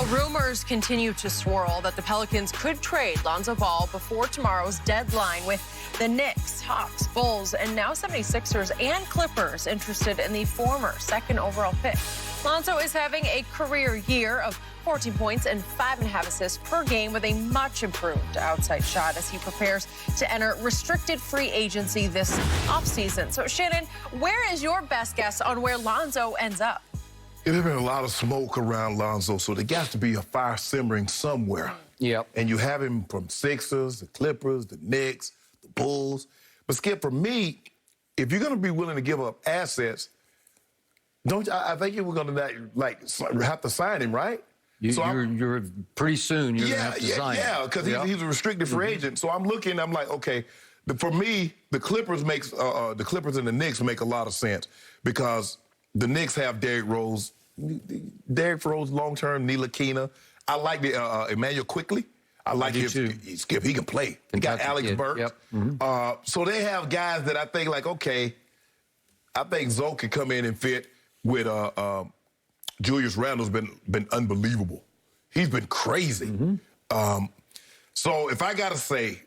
Well, rumors continue to swirl that the Pelicans could trade Lonzo Ball before tomorrow's deadline, with the Knicks, Hawks, Bulls, and now 76ers and Clippers interested in the former second overall pick. Lonzo is having a career year of 14 points and 5.5 assists per game with a much improved outside shot as he prepares to enter restricted free agency this offseason. So, Shannon, where is your best guess on where Lonzo ends up? There's been a lot of smoke around Lonzo, so there got to be a fire simmering somewhere. Yep. And you have him from Sixers, the Clippers, the Knicks, the Bulls. But Skip, for me, if you're going to be willing to give up assets, I think you were going to have to sign him, right? You're pretty soon you're going to have to sign him. Yeah, because he's a restricted free agent. So I'm like, okay, for me, the Clippers and the Knicks make a lot of sense because the Knicks have Derrick Rose, long-term, Ntilikina. I like the Emmanuel Quickly. I like his Skip. He can play. He got Alex Burks. Yep. So they have guys that I think okay, I think Zoe could come in and fit with Julius Randle's been unbelievable. He's been crazy. So if I got to say,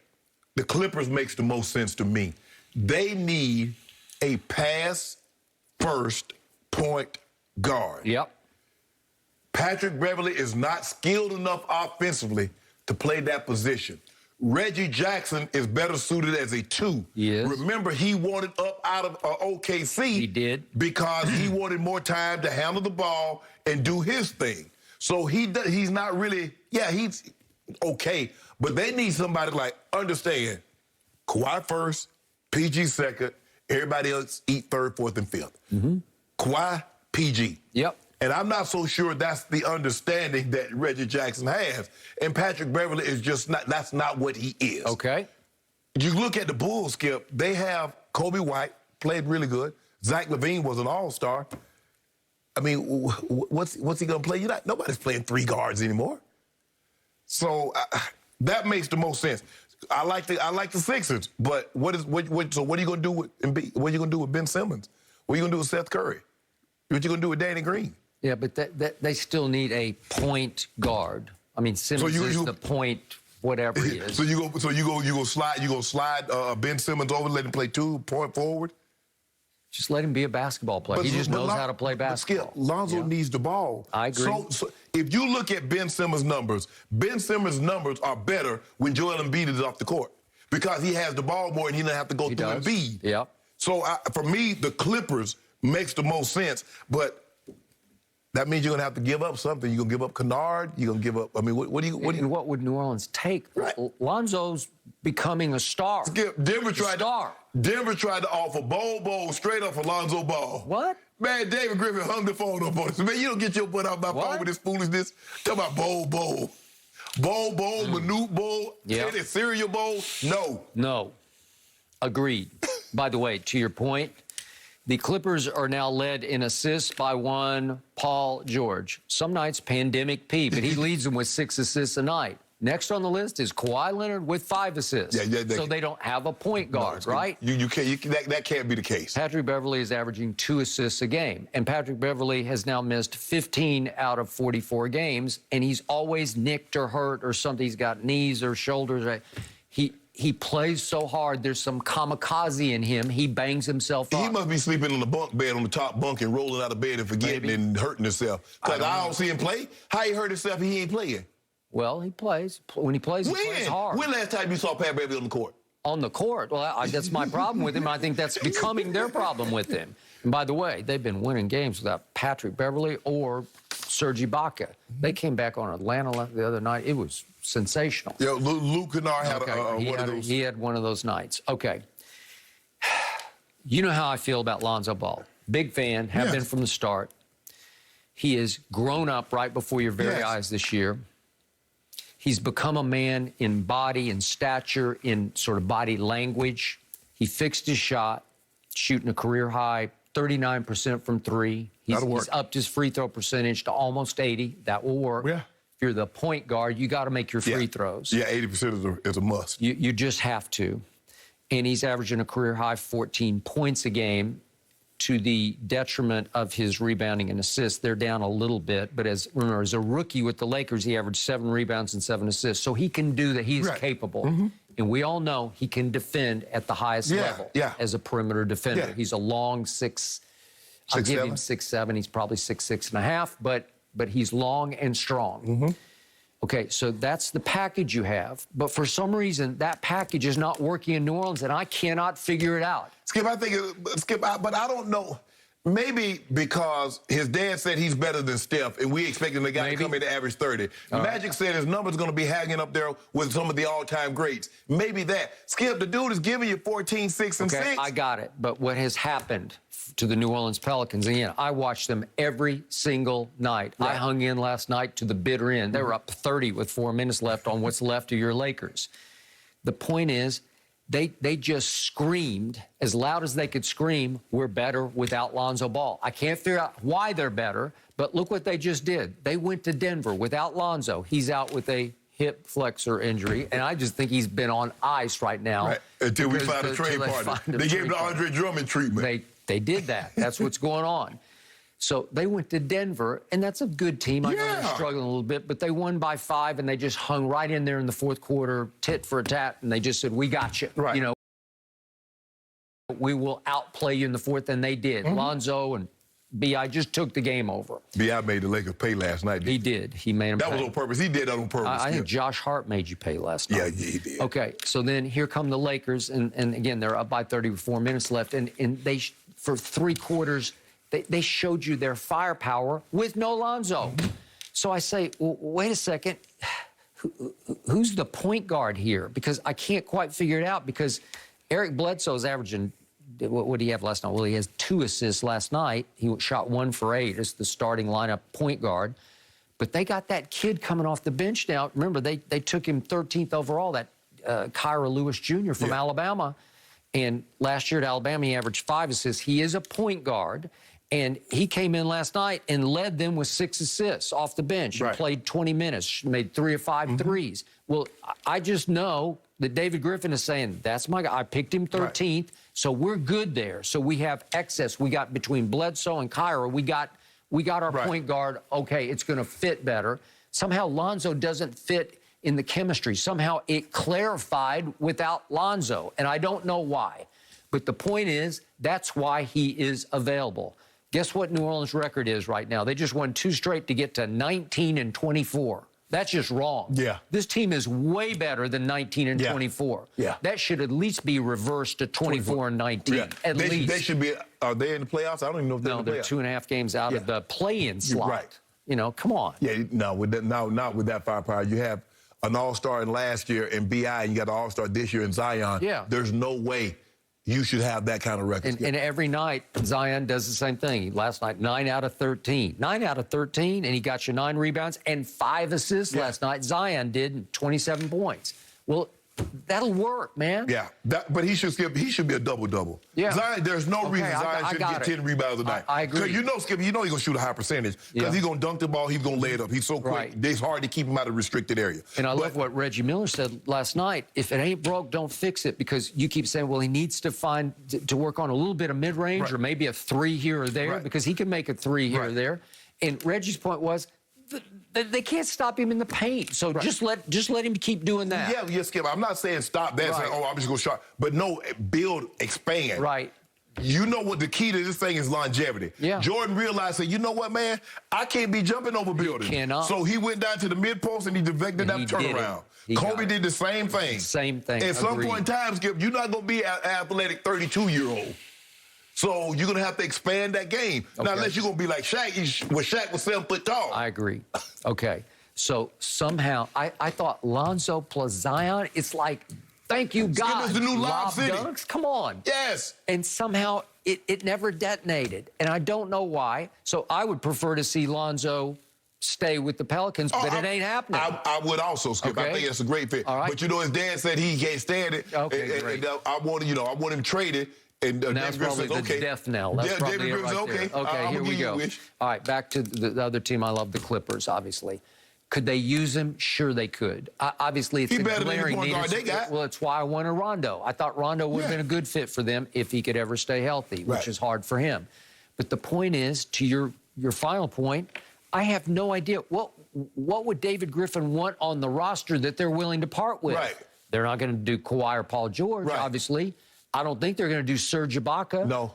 the Clippers makes the most sense to me. They need a pass-first point guard. Yep. Patrick Beverly is not skilled enough offensively to play that position. Reggie Jackson is better suited as a 2. Yes. Remember, he wanted up out of OKC. He did. Because he wanted more time to handle the ball and do his thing. So he's not really, he's okay. But they need somebody understand, Kawhi first, PG second, everybody else eat third, fourth, and fifth. Kawhi, PG. Yep. And I'm not so sure that's the understanding that Reggie Jackson has. And Patrick Beverly is just not, that's not what he is. Okay. You look at the Bulls, Skip, they have Kobe White, played really good. Zach LaVine was an all-star. I mean, what's he going to play? Nobody's playing 3 guards anymore. So that makes the most sense. I like the Sixers, but so what are you going to do with Embiid? What are you going to do with Ben Simmons? What are you going to do with Seth Curry? What you going to do with Danny Green? Yeah, but they still need a point guard. I mean, Simmons is the point, whatever he is. So you go slide Ben Simmons over, let him play 2 point forward. Just let him be a basketball player. He just knows how to play basketball. Skip, Lonzo needs the ball. I agree. So if you look at Ben Simmons' numbers are better when Joel Embiid is off the court because he has the ball more and he doesn't have to go through Embiid. Yep. So for me, the Clippers makes the most sense, but that means you're going to have to give up something. You're going to give up Kennard. You're going to give up, I mean, what do you... What would New Orleans take? Right. Lonzo's becoming a star. Skip, Denver tried to offer Bol straight up for Lonzo Ball. What? Man, David Griffin hung the phone up on us. Man, you don't get your butt out my phone with this foolishness. Talk about Bol. Manute Bol, Cereal Bowl. No. Agreed. By the way, to your point, the Clippers are now led in assists by one Paul George. Some nights, Pandemic P, but he leads them with 6 assists a night. Next on the list is Kawhi Leonard with 5 assists. So they don't have a point guard, right? That can't be the case. Patrick Beverly is averaging 2 assists a game, and Patrick Beverly has now missed 15 out of 44 games, and he's always nicked or hurt or something. He's got knees or shoulders. Right? He plays so hard. There's some kamikaze in him. He bangs himself up. He must be sleeping on the bunk bed on the top bunk and rolling out of bed and forgetting and hurting himself. Because I don't see him play. How he hurt himself if he ain't playing? Well, he plays. When he plays, he plays hard. When last time you saw Pat Beverly on the court? On the court? Well, that's my problem with him. I think that's becoming their problem with him. And by the way, they've been winning games without Patrick Beverly or Serge Ibaka. They came back on Atlanta the other night. It was sensational. Yeah, Luke Kennard had one of those. He had one of those nights. Okay. You know how I feel about Lonzo Ball. Big fan, have been from the start. He has grown up right before your very eyes this year. He's become a man in body and stature, in sort of body language. He fixed his shot, shooting a career high 39% from 3. He's upped his free throw percentage to almost 80. That will work. Yeah. If you're the point guard, you got to make your free throws. Yeah, 80% is a must. You just have to. And he's averaging a career high 14 points a game. to the detriment of his rebounding and assists. They're down a little bit, but remember, as a rookie with the Lakers, he averaged 7 rebounds and 7 assists. So he can do that. He's capable. And we all know he can defend at the highest level as a perimeter defender. He's a long 6', I'll give him 6'7". He's probably 6'6.5", but he's long and strong. Okay, so that's the package you have. But for some reason, that package is not working in New Orleans, and I cannot figure it out. Skip, I think, but I don't know. Maybe because his dad said he's better than Steph, and we expecting the guy to come in to average 30. Magic said his number's going to be hanging up there with some of the all-time greats. Maybe that. Skip, the dude is giving you 14, 6, and 6. I got it. But what has happened to the New Orleans Pelicans, again, I watched them every single night. I hung in last night to the bitter end. They were up 30 with 4 minutes left on what's left of your Lakers. The point is, they just screamed as loud as they could scream, we're better without Lonzo Ball. I can't figure out why they're better, but look what they just did. They went to Denver without Lonzo. He's out with a hip flexor injury, and I just think he's been on ice right now. Until we find a trade partner. They gave him the Andre Drummond treatment. They did that. That's what's going on. So they went to Denver, and that's a good team. I know they're struggling a little bit, but they won by 5, and they just hung right in there in the fourth quarter, tit for tat, and they just said, we got you. You know, we will outplay you in the fourth, and they did. Lonzo and B.I. just took the game over. B.I. made the Lakers pay last night. He did. He made them pay. That was on purpose. He did that on purpose. I think Josh Hart made you pay last night. Yeah, he did. Okay, so then here come the Lakers, and again, they're up by 30 with 4 minutes left, and they, for 3 quarters, they showed you their firepower with no Lonzo. So I say, well, wait a second. Who's the point guard here? Because I can't quite figure it out, because Eric Bledsoe's averaging, what did he have last night? Well, he has 2 assists last night. He shot 1 for 8 as the starting lineup point guard. But they got that kid coming off the bench now. Remember, they took him 13th overall, that Kyra Lewis Jr. from Alabama. And last year at Alabama, he averaged 5 assists. He is a point guard. And he came in last night and led them with 6 assists off the bench and played 20 minutes, made 3 of 5 threes. Well, I just know that David Griffin is saying, that's my guy. I picked him 13th, so we're good there. So we have excess. We got between Bledsoe and Kyra, we got our point guard. Okay, it's going to fit better. Somehow Lonzo doesn't fit in the chemistry. Somehow it clarified without Lonzo, and I don't know why. But the point is, that's why he is available. Guess what New Orleans' record is right now? They just won 2 straight to get to 19-24. That's just wrong. This team is way better than 19-24. That should at least be reversed to 24-19. At least. They should be. Are they in the playoffs? I don't even know if they're in the playoffs. No, they're 2.5 games out of the play-in slot. You know, come on. No, not with that firepower. You have an all-star in last year in B.I., and you got an all-star this year in Zion. There's no way you should have that kind of record. And every night, Zion does the same thing. Last night, 9 out of 13. 9 out of 13, and he got you 9 rebounds and 5 assists last night. Zion did 27 points. Well, that'll work, man. But he should be a double-double. Zion, there's no reason Zion shouldn't get 10 rebounds a night. I agree. You know, Skip, you know he's going to shoot a high percentage because he's going to dunk the ball, he's going to lay it up. He's so quick. It's hard to keep him out of restricted area. And I love what Reggie Miller said last night. If it ain't broke, don't fix it, because you keep saying, well, he needs to work on a little bit of mid-range or maybe a 3 here or there because he can make a 3 here or there. And Reggie's point was, they can't stop him in the paint, so just let him keep doing that. Skip. I'm not saying stop that. Saying, I'm just gonna shot, but no, build, expand. You know what the key to this thing is? Longevity. Jordan realized, you know what, man, I can't be jumping over buildings. So he went down to the mid post and he deflected that turnaround. Kobe did the same thing. At some point in time, Skip, you're not gonna be an athletic 32-year-old. So you're going to have to expand that game. Now, unless you're going to be like Shaq, where Shaq was 7 foot tall. I agree. Okay. So somehow, I thought Lonzo plus Zion, it's like, thank you, God. It was the new Lob City. Dunks? Come on. Yes. And somehow it never detonated. And I don't know why. So I would prefer to see Lonzo stay with the Pelicans, but it ain't happening. I would also, Skip. I think it's a great fit. But you know, his dad said he can't stand it. Great. And I want him traded. And that's probably the death knell. That's probably it right there. Okay, here we go. All right, back to the other team I love, the Clippers, obviously. Could they use him? Sure, they could. Obviously, it's He a better than glaring the point need. guard they got. Well, it's why I wanted Rondo. I thought Rondo would have been a good fit for them if he could ever stay healthy, which is hard for him. But the point is, to your final point, I have no idea. What would David Griffin want on the roster that they're willing to part with? Right. They're not going to do Kawhi or Paul George, obviously. I don't think they're going to do Serge Ibaka. No.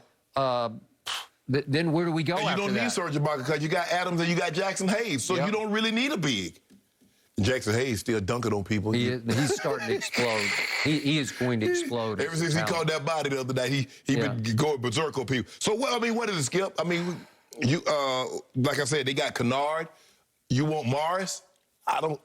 Then where do we go after that? You don't need Serge Ibaka because you got Adams and you got Jackson Hayes, so you don't really need a big. Jackson Hayes still dunking on people. He's starting to explode. He is going to explode. Ever since he caught that body the other night, he been going berserk on people. So what is it, Skip? I mean, you like I said, they got Kennard. You want Morris? I don't.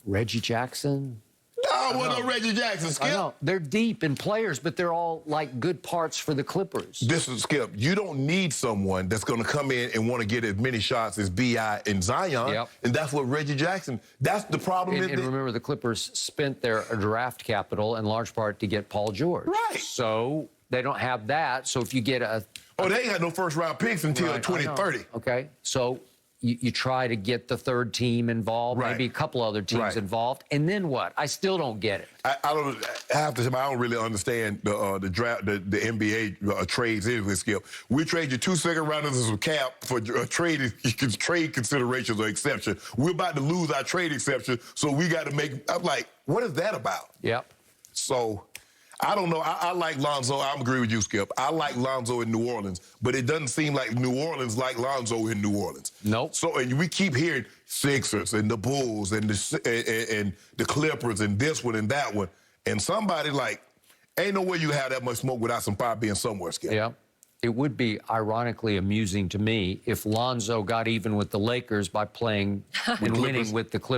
Reggie Jackson. No, I want no Reggie Jackson, Skip. I know. They're deep in players, but they're all like good parts for the Clippers. This is Skip. You don't need someone that's going to come in and want to get as many shots as B.I. and Zion. And that's what Reggie Jackson, that's the problem. And remember, the Clippers spent their draft capital in large part to get Paul George. Right. So they don't have that. So if you get a... Oh, they ain't got no first-round picks until 2030. Okay. So you try to get the third team involved, maybe a couple other teams involved, and then what? I still don't get it. I have to say, I don't really understand the draft, the NBA trades anyway, Skip. We trade you 2 second-rounders as a cap for trade considerations or exception. We're about to lose our trade exception, so we got to make. I'm like, what is that about? Yep. So. I don't know. I like Lonzo. I agree with you, Skip. I like Lonzo in New Orleans, but it doesn't seem like New Orleans like Lonzo in New Orleans. Nope. So, and we keep hearing Sixers and the Bulls and the Clippers and this one and that one. And somebody like, ain't no way you have that much smoke without some fire being somewhere, Skip. Yeah. It would be ironically amusing to me if Lonzo got even with the Lakers by playing and winning with the Clippers.